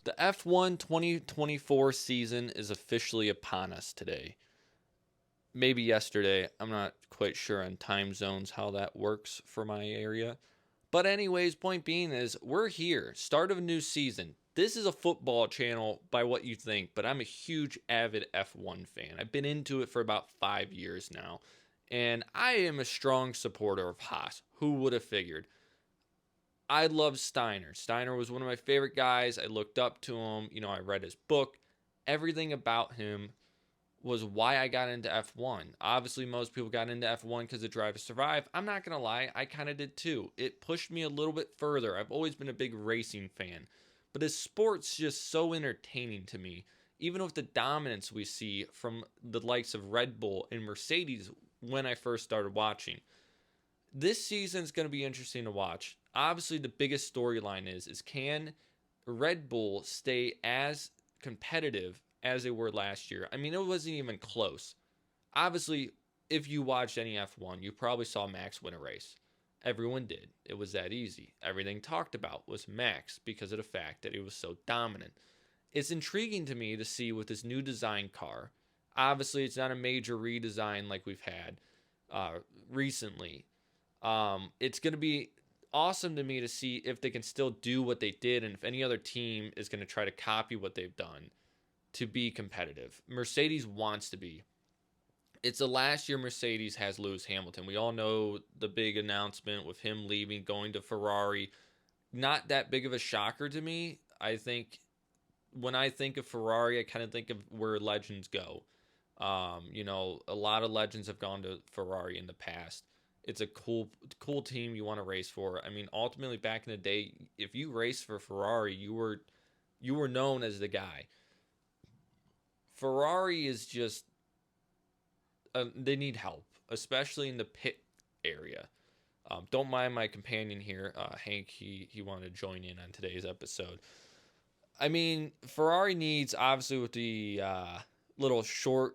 The F1 2024 season is officially upon us today. Maybe yesterday. I'm not quite sure on time zones how that works for my area. But anyways, point being is we're here. Start of a new season. This is a football channel by what you think, but I'm a huge avid F1 fan. I've been into it for about 5 years now. And I am a strong supporter of Haas. Who would have figured? I love Steiner. Steiner was one of my favorite guys. I looked up to him. I read his book. Everything about him was why I got into F1. Obviously, most people got into F1 because of Drive to Survive. I'm not going to lie, I kind of did too. It pushed me a little bit further. I've always been a big racing fan. But his sport's just so entertaining to me. Even with the dominance we see from the likes of Red Bull and Mercedes when I first started watching. This season's going to be interesting to watch. Obviously, the biggest storyline is can Red Bull stay as competitive as they were last year? I mean, it wasn't even close. Obviously, if you watched any F1, you probably saw Max win a race. Everyone did. It was that easy. Everything talked about was Max because of the fact that he was so dominant. It's intriguing to me to see with this new design car. Obviously, it's not a major redesign like we've had recently. It's going to be awesome to me to see if they can still do what they did and if any other team is going to try to copy what they've done to be competitive. Mercedes wants to be. It's the last year Mercedes has Lewis Hamilton. We all know the big announcement with him leaving, going to Ferrari. Not that big of a shocker to me. I think when I think of Ferrari, I kind of think of where legends go. A lot of legends have gone to Ferrari in the past. It's a cool team you want to race for. I mean, ultimately, back in the day, if you raced for Ferrari, you were known as the guy. Ferrari is just they need help, especially in the pit area. Don't mind my companion here, Hank. He wanted to join in on today's episode. I mean, Ferrari needs, obviously, with the little short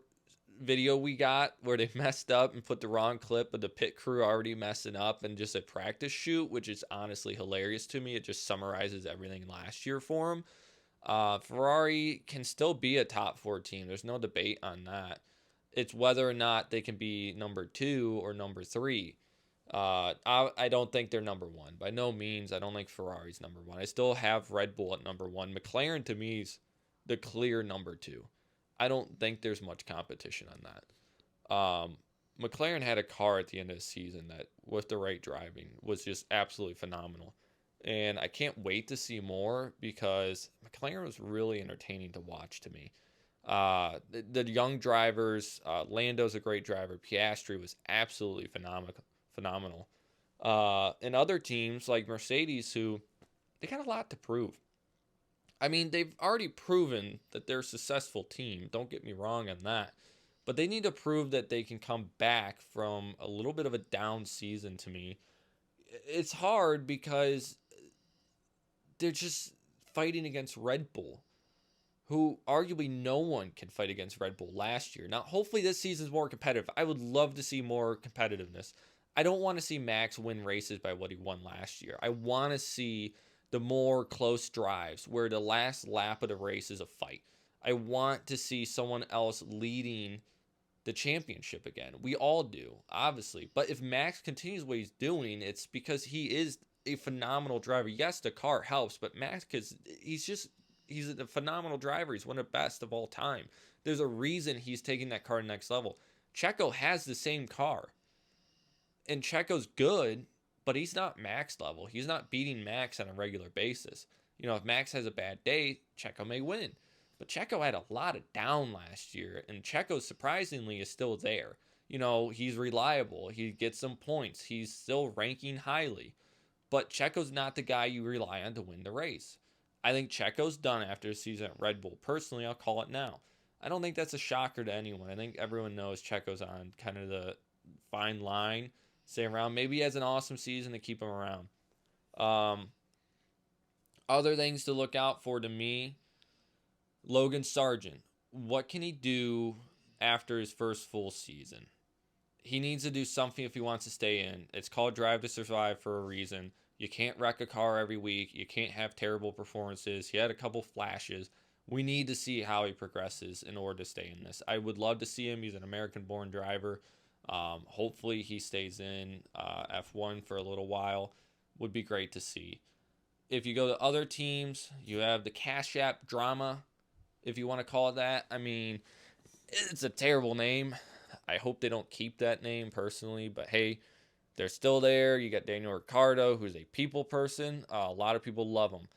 video we got where they messed up and put the wrong clip of the pit crew already messing up and just a practice shoot, which is honestly hilarious to me. It just summarizes everything last year for them. Ferrari can still be a top 4 team. There's no debate on that. It's whether or not they can be number 2 or number 3. I don't think they're number 1. By no means, I don't think Ferrari's number 1. I still have Red Bull at number 1. McLaren, to me, is the clear number 2. I don't think there's much competition on that. McLaren had a car at the end of the season that, with the right driving, was just absolutely phenomenal. And I can't wait to see more because McLaren was really entertaining to watch to me. The young drivers, Lando's a great driver. Piastri was absolutely phenomenal. And other teams like Mercedes, who they got a lot to prove. I mean, they've already proven that they're a successful team. Don't get me wrong on that. But they need to prove that they can come back from a little bit of a down season to me. It's hard because they're just fighting against Red Bull, who arguably no one can fight against Red Bull last year. Now, hopefully this season's more competitive. I would love to see more competitiveness. I don't want to see Max win races by what he won last year. I want to see the more close drives where the last lap of the race is a fight. I want to see someone else leading the championship again. We all do, obviously. But if Max continues what he's doing, it's because he is a phenomenal driver. Yes, the car helps, but Max, he's a phenomenal driver. He's one of the best of all time. There's a reason he's taking that car to the next level. Checo has the same car. And Checo's good, but he's not Max level. He's not beating Max on a regular basis. If Max has a bad day, Checo may win. But Checo had a lot of down last year, and Checo surprisingly is still there. He's reliable. He gets some points. He's still ranking highly. But Checo's not the guy you rely on to win the race. I think Checo's done after the season at Red Bull. Personally, I'll call it now. I don't think that's a shocker to anyone. I think everyone knows Checo's on kind of the fine line, stay around. Maybe he has an awesome season to keep him around. Other things to look out for to me, Logan Sargent. What can he do after his first full season? He needs to do something if he wants to stay in. It's called Drive to Survive for a reason. You can't wreck a car every week. You can't have terrible performances. He had a couple flashes. We need to see how he progresses in order to stay in this. I would love to see him. He's an American-born driver. Hopefully he stays in F1 for a little while. Would be great to see. If you go to other teams, you have the Cash App drama, if you want to call it that. I mean, it's a terrible name. I hope they don't keep that name personally, but hey, they're still there. You got Daniel Ricciardo, who's a people person. A lot of people love him.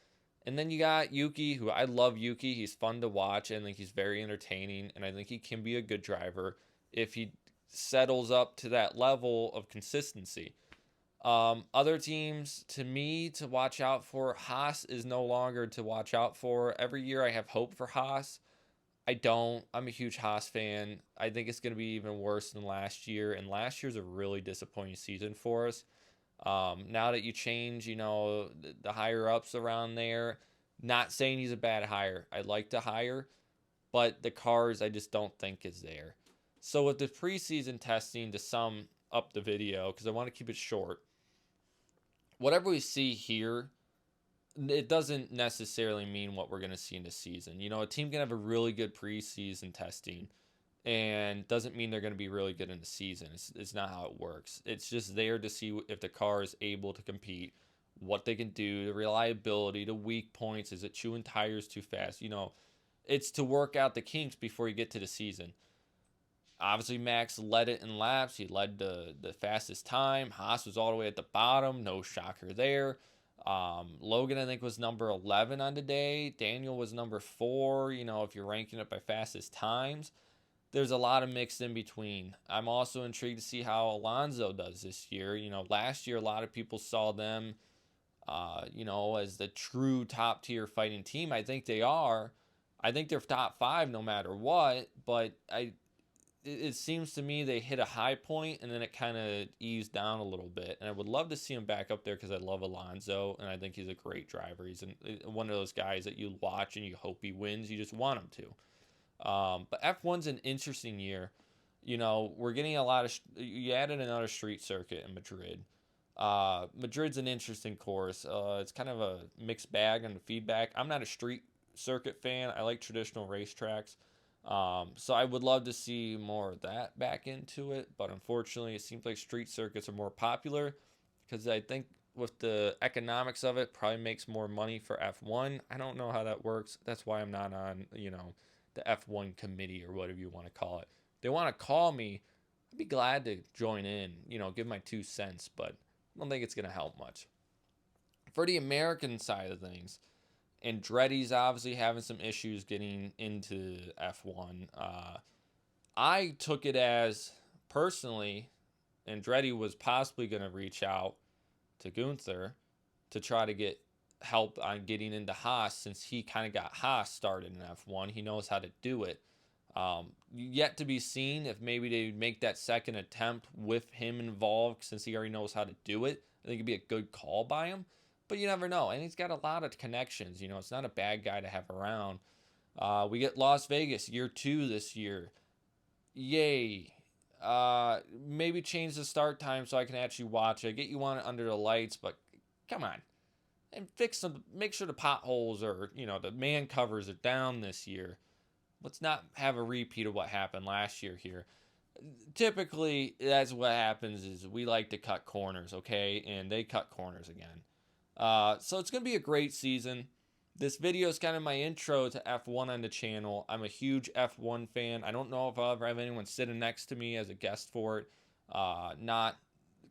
And then you got Yuki, who I love Yuki. He's fun to watch. I think he's very entertaining, and I think he can be a good driver if he settles up to that level of consistency. Other teams, to me, to watch out for, Haas is no longer to watch out for. Every year I have hope for Haas. I don't. I'm a huge Haas fan. I think it's going to be even worse than last year, and last year's a really disappointing season for us. Now that you change, the higher ups around there, not saying he's a bad hire. I'd like to hire, but the cars I just don't think is there. So with the preseason testing, to sum up the video, because I want to keep it short, whatever we see here, it doesn't necessarily mean what we're going to see in the season. A team can have a really good preseason testing and doesn't mean they're going to be really good in the season. It's not how it works. It's just there to see if the car is able to compete, what they can do, the reliability, the weak points. Is it chewing tires too fast? It's to work out the kinks before you get to the season. Obviously, Max led it in laps. He led the fastest time. Haas was all the way at the bottom. No shocker there. Logan, I think, was number 11 on the day. Daniel was number 4, if you're ranking it by fastest times. There's a lot of mixed in between. I'm also intrigued to see how Alonso does this year. Last year, a lot of people saw them, as the true top-tier fighting team. I think they are. I think they're top 5 no matter what, but it seems to me they hit a high point and then it kind of eased down a little bit. And I would love to see him back up there because I love Alonso and I think he's a great driver. He's one of those guys that you watch and you hope he wins. You just want him to. But F1's an interesting year. We're getting a lot of... You added another street circuit in Madrid. Madrid's an interesting course. It's kind of a mixed bag on the feedback. I'm not a street circuit fan. I like traditional racetracks. So I would love to see more of that back into it, but unfortunately it seems like street circuits are more popular because I think with the economics of it probably makes more money for F1. I don't know how that works. That's why I'm not on, the F1 committee or whatever you want to call it. If they want to call me, I'd be glad to join in, give my 2 cents, but I don't think it's going to help much. For the American side of things, Andretti's obviously having some issues getting into F1. I took it as, personally, Andretti was possibly going to reach out to Gunther to try to get help on getting into Haas since he kind of got Haas started in F1. He knows how to do it. Yet to be seen if maybe they make that second attempt with him involved since he already knows how to do it. I think it'd be a good call by him. But you never know. And he's got a lot of connections. It's not a bad guy to have around. We get Las Vegas, year 2 this year. Yay. Maybe change the start time so I can actually watch it. Get you on it under the lights, but come on. And make sure the potholes are, the man covers are down this year. Let's not have a repeat of what happened last year here. Typically, that's what happens is we like to cut corners, okay? And they cut corners again. So it's going to be a great season. This video is kind of my intro to F1 on the channel. I'm a huge F1 fan. I don't know if I'll ever have anyone sitting next to me as a guest for it.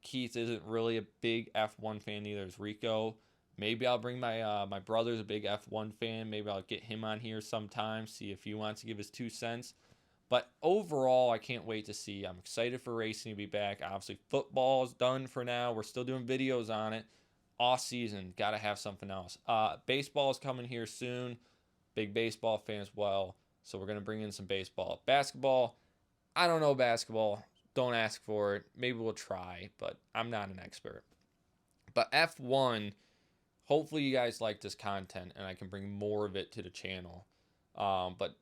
Keith isn't really a big F1 fan either as Rico. Maybe I'll bring my brother's a big F1 fan. Maybe I'll get him on here sometime, see if he wants to give his 2 cents. But overall, I can't wait to see. I'm excited for racing to be back. Obviously, football is done for now. We're still doing videos on it. Off season, got to have something else. Baseball is coming here soon. Big baseball fan as well. So we're going to bring in some baseball. Basketball, I don't know basketball. Don't ask for it. Maybe we'll try, but I'm not an expert. But F1, hopefully you guys like this content and I can bring more of it to the channel. But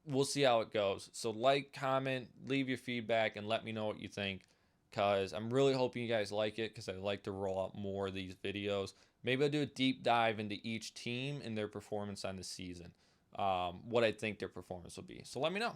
we'll see how it goes. So like, comment, leave your feedback, and let me know what you think. because I'm really hoping you guys like it, because I like to roll out more of these videos. Maybe I'll do a deep dive into each team and their performance on the season, what I think their performance will be. So let me know.